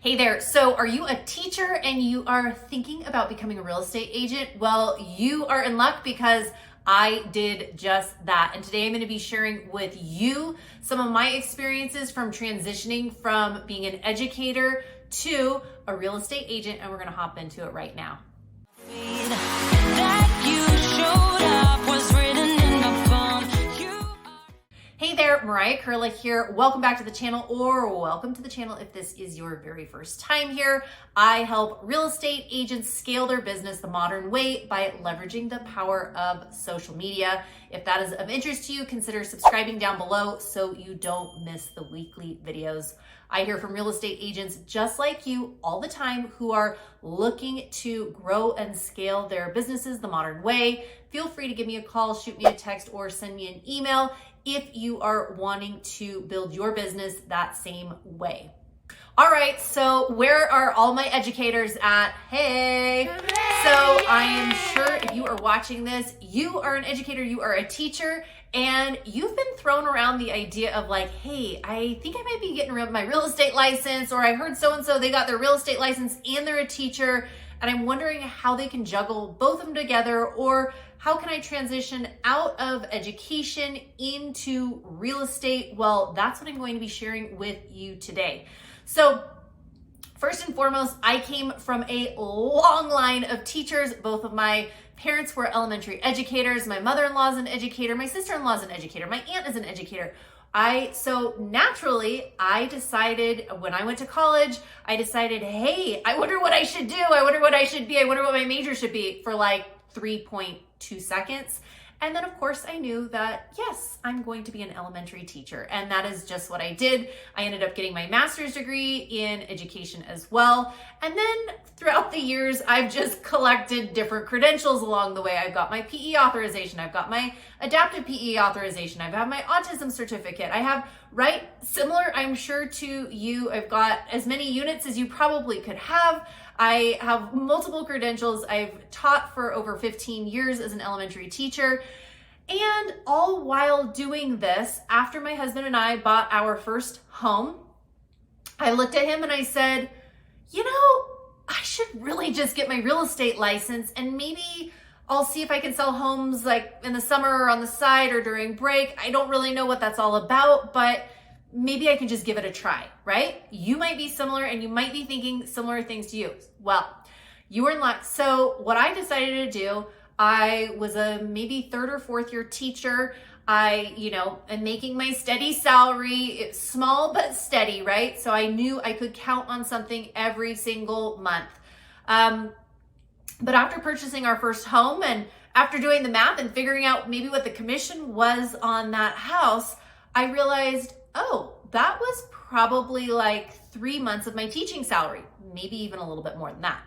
Hey there, so are you a teacher and you are thinking about becoming a real estate agent? Well, you are in luck because I did just that. And today I'm going to be sharing with you some of my experiences from transitioning from being an educator to a real estate agent, and we're going to hop into it right now. Hey there, Mariah Koehle here. Welcome back to the channel, or welcome to the channel if this is your very first time here. I help real estate agents scale their business the modern way by leveraging the power of social media. If that is of interest to you, consider subscribing down below so you don't miss the weekly videos. I hear from real estate agents just like you all the time who are looking to grow and scale their businesses the modern way. Feel free to give me a call, shoot me a text, or send me an email if you are wanting to build your business that same way. All right, so where are all my educators at? Hey! So I am sure if you are watching this, you are an educator, you are a teacher, and you've been thrown around the idea of like, hey, I think I might be getting my real estate license, or I heard so-and-so, they got their real estate license and they're a teacher, and I'm wondering how they can juggle both of them together, or how can I transition out of education into real estate? Well, that's what I'm going to be sharing with you today. So first and foremost, I came from a long line of teachers. Both of my parents were elementary educators. My mother-in-law is an educator. My sister-in-law is an educator. My aunt is an educator. So naturally, I decided when I went to college, I decided, hey, I wonder what I should do. I wonder what I should be. I wonder what my major should be for like 3.2 seconds. And then of course I knew that, yes, I'm going to be an elementary teacher. And that is just what I did. I ended up getting my master's degree in education as well. And then throughout the years, I've just collected different credentials along the way. I've got my PE authorization. I've got my adaptive PE authorization. I've got my autism certificate. I have, right, similar, I'm sure to you, I've got as many units as you probably could have. I have multiple credentials. I've taught for over 15 years as an elementary teacher. And all while doing this, after my husband and I bought our first home, I looked at him and I said, you know, I should really just get my real estate license, and maybe I'll see if I can sell homes like in the summer or on the side or during break. I don't really know what that's all about, but maybe I can just give it a try, right? You might be similar and you might be thinking similar things to you. Well, you were in luck. So what I decided to do, I was a maybe third or fourth year teacher. I, am making my steady salary. It's small but steady, right? So I knew I could count on something every single month. But after purchasing our first home and after doing the math and figuring out maybe what the commission was on that house, I realized, oh, that was probably like 3 months of my teaching salary, maybe even a little bit more than that.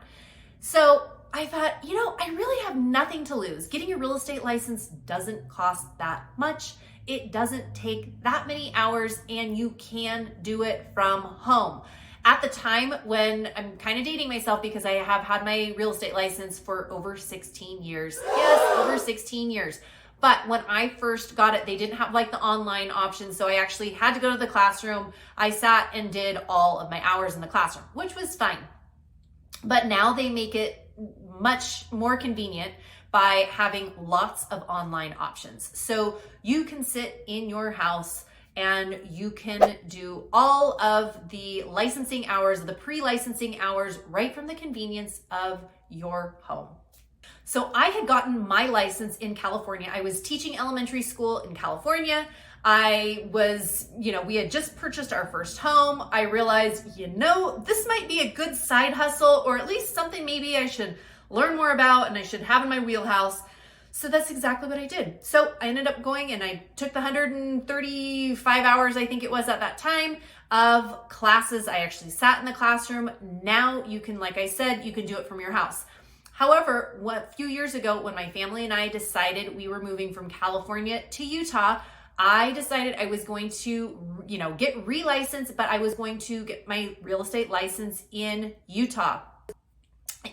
So I thought, I really have nothing to lose. Getting a real estate license doesn't cost that much. It doesn't take that many hours, and you can do it from home. At the time when I'm kind of dating myself because I have had my real estate license for over 16 years. Yes, over 16 years. But when I first got it, they didn't have like the online option. So I actually had to go to the classroom. I sat and did all of my hours in the classroom, which was fine. But now they make it much more convenient by having lots of online options. So you can sit in your house and you can do all of the licensing hours, the pre-licensing hours, right from the convenience of your home. So I had gotten my license in California. I was teaching elementary school in California. I was, we had just purchased our first home. I realized, this might be a good side hustle, or at least something maybe I should learn more about and I should have in my wheelhouse. So that's exactly what I did. So I ended up going and I took the 135 hours, I think it was at that time, of classes. I actually sat in the classroom. Now you can, like I said, you can do it from your house. However, a few years ago, when my family and I decided we were moving from California to Utah, I decided I was going to, get relicensed, but I was going to get my real estate license in Utah.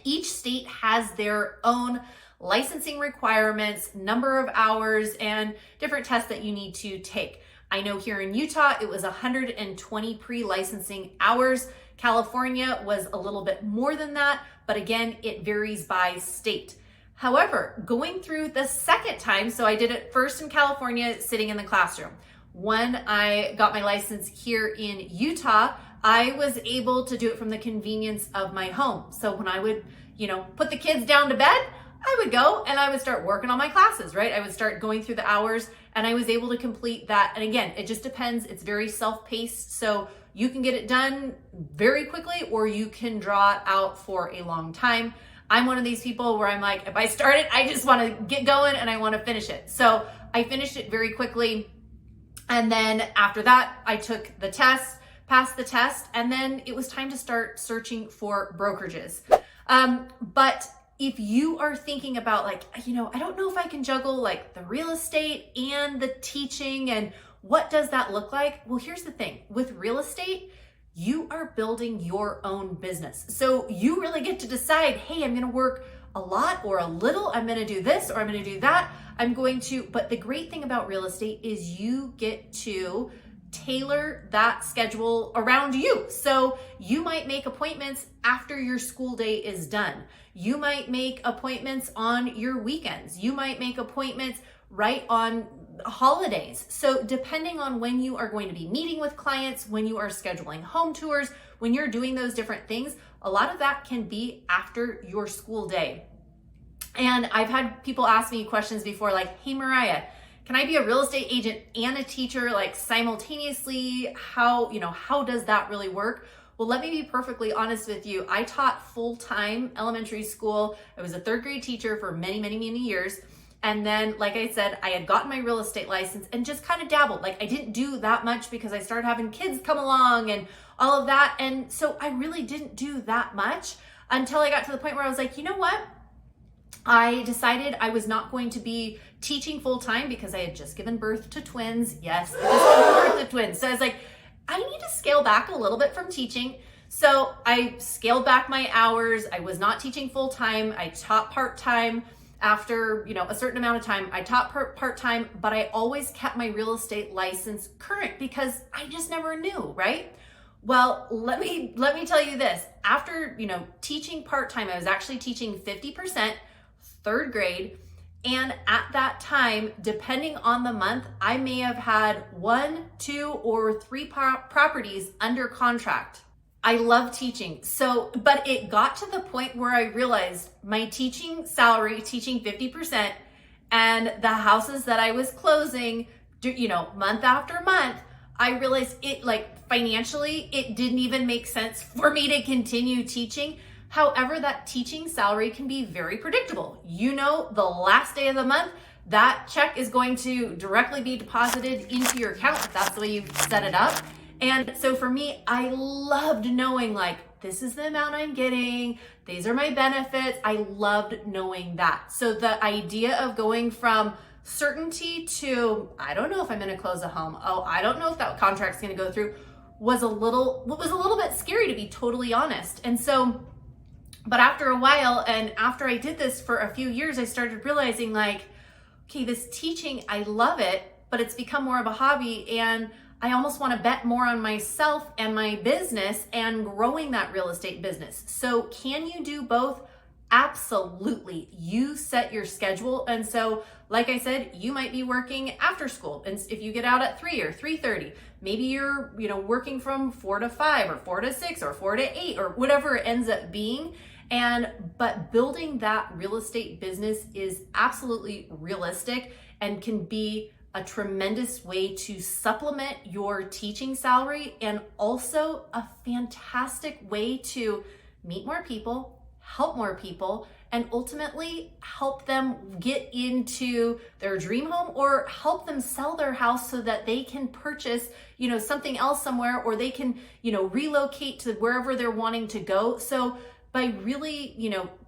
Each state has their own licensing requirements, number of hours, and different tests that you need to take. I know here in Utah, it was 120 pre-licensing hours. California was a little bit more than that, but again, it varies by state. However, going through the second time, so I did it first in California, sitting in the classroom. When I got my license here in Utah, I was able to do it from the convenience of my home. So when I would, put the kids down to bed, I would go and I would start working on my classes, right? I would start going through the hours and I was able to complete that. And again, it just depends. It's very self-paced. So you can get it done very quickly or you can draw it out for a long time. I'm one of these people where I'm like, if I start it, I just want to get going and I want to finish it. So I finished it very quickly. And then after that, I took the test, passed the test, and then it was time to start searching for brokerages. But if you are thinking about I don't know if I can juggle the real estate and the teaching and what does that look like? Well, here's the thing. With real estate, you are building your own business. So you really get to decide, hey, I'm going to work a lot or a little. I'm going to do this or I'm going to do that. But the great thing about real estate is you get to tailor that schedule around you. So you might make appointments after your school day is done. You might make appointments on your weekends. You might make appointments right on holidays. So depending on when you are going to be meeting with clients, when you are scheduling home tours, when you're doing those different things, a lot of that can be after your school day. And I've had people ask me questions before hey, Mariah, can I be a real estate agent and a teacher simultaneously? How does that really work? Well, let me be perfectly honest with you. I taught full-time elementary school. I was a third grade teacher for many, many, many years. And then, like I said, I had gotten my real estate license and just kind of dabbled. I didn't do that much because I started having kids come along and all of that. And so I really didn't do that much until I got to the point where I was like, you know what? I decided I was not going to be teaching full-time because I had just given birth to twins. Yes, I just given birth to twins. So I was like, I need to scale back a little bit from teaching. So I scaled back my hours. I was not teaching full-time. I taught part-time. After, a certain amount of time, I taught part-time, but I always kept my real estate license current because I just never knew, right? Well, let me tell you this. After, teaching part-time, I was actually teaching 50%, third grade. And at that time, depending on the month, I may have had 1, 2, or 3 properties under contract. I love teaching. But it got to the point where I realized my teaching salary, teaching 50%, and the houses that I was closing, month after month, I realized it financially, it didn't even make sense for me to continue teaching. However, that teaching salary can be very predictable. The last day of the month, that check is going to directly be deposited into your account if that's the way you've set it up. And so for me, I loved knowing this is the amount I'm getting. These are my benefits. I loved knowing that. So the idea of going from certainty to, I don't know if I'm going to close a home. Oh, I don't know if that contract's going to go through was a little bit scary, to be totally honest. And so, but after a while, and after I did this for a few years, I started realizing okay, this teaching, I love it, but it's become more of a hobby. And I almost want to bet more on myself and my business and growing that real estate business. So can you do both? Absolutely. You set your schedule. And so, like I said, you might be working after school. And if you get out at 3 or 3:30, maybe you're, working from 4 to 5 or 4 to 6 or 4 to 8 or whatever it ends up being. But building that real estate business is absolutely realistic and can be a tremendous way to supplement your teaching salary and also a fantastic way to meet more people, help more people, and ultimately help them get into their dream home or help them sell their house so that they can purchase, something else somewhere, or they can, relocate to wherever they're wanting to go. So by really,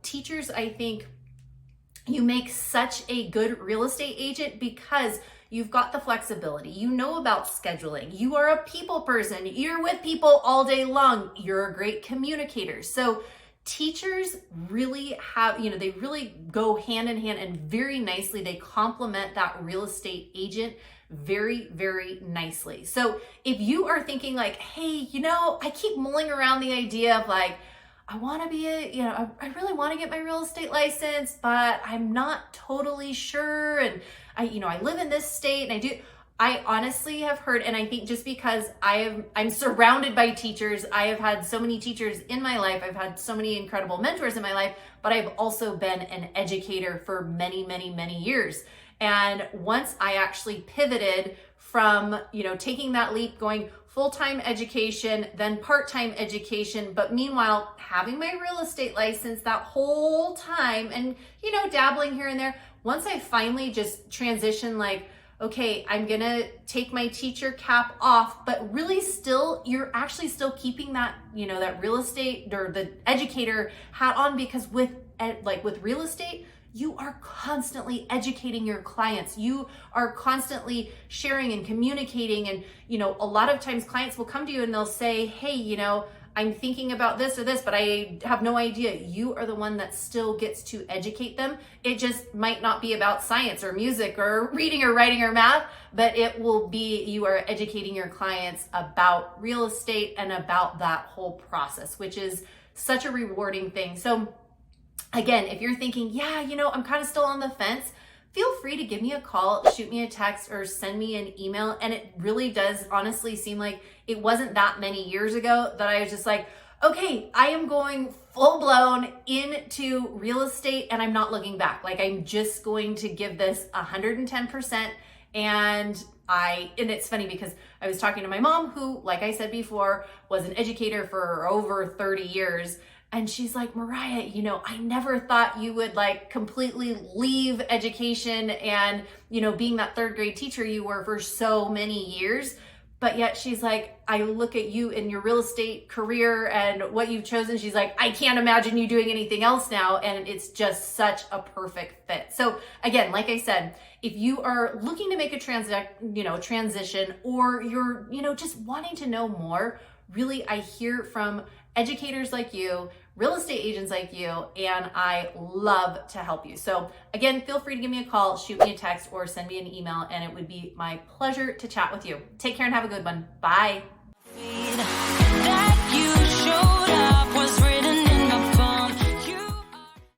teachers, I think you make such a good real estate agent because you've got the flexibility. You know about scheduling. You are a people person. You're with people all day long. You're a great communicator. So teachers really have, they really go hand in hand, and very nicely they complement that real estate agent very, very nicely. So if you are thinking like, hey, I keep mulling around the idea of like, I want to be I really want to get my real estate license, but I'm not totally sure. And I live in this state and I honestly have heard, and I think just because I'm surrounded by teachers, I have had so many teachers in my life, I've had so many incredible mentors in my life, but I've also been an educator for many, many, many years. And once I actually pivoted from, taking that leap, going full-time education, then part-time education, but meanwhile having my real estate license that whole time and, dabbling here and there, once I finally just transitioned, like, okay, I'm gonna take my teacher cap off, but really still, you're actually still keeping that, that real estate or the educator hat on, because with real estate, you are constantly educating your clients. You are constantly sharing and communicating. And, a lot of times clients will come to you and they'll say, hey, I'm thinking about this or this, but I have no idea. You are the one that still gets to educate them. It just might not be about science or music or reading or writing or math, but it will be, you are educating your clients about real estate and about that whole process, which is such a rewarding thing. So again, if you're thinking, yeah, I'm kind of still on the fence, feel free to give me a call, shoot me a text, or send me an email. And it really does honestly seem like it wasn't that many years ago that I was just like, okay, I am going full blown into real estate and I'm not looking back. Like, I'm just going to give this 110%. And it's funny because I was talking to my mom, who, like I said before, was an educator for over 30 years. And she's like, Mariah, I never thought you would like completely leave education and, being that third grade teacher you were for so many years. But yet she's like, I look at you in your real estate career and what you've chosen. She's like, I can't imagine you doing anything else now. And it's just such a perfect fit. So again, like I said, if you are looking to make a transition, or you're, just wanting to know more, really, I hear from educators like you, real estate agents like you, and I love to help you. So again, feel free to give me a call, shoot me a text, or send me an email, and it would be my pleasure to chat with you. Take care and have a good one. Bye.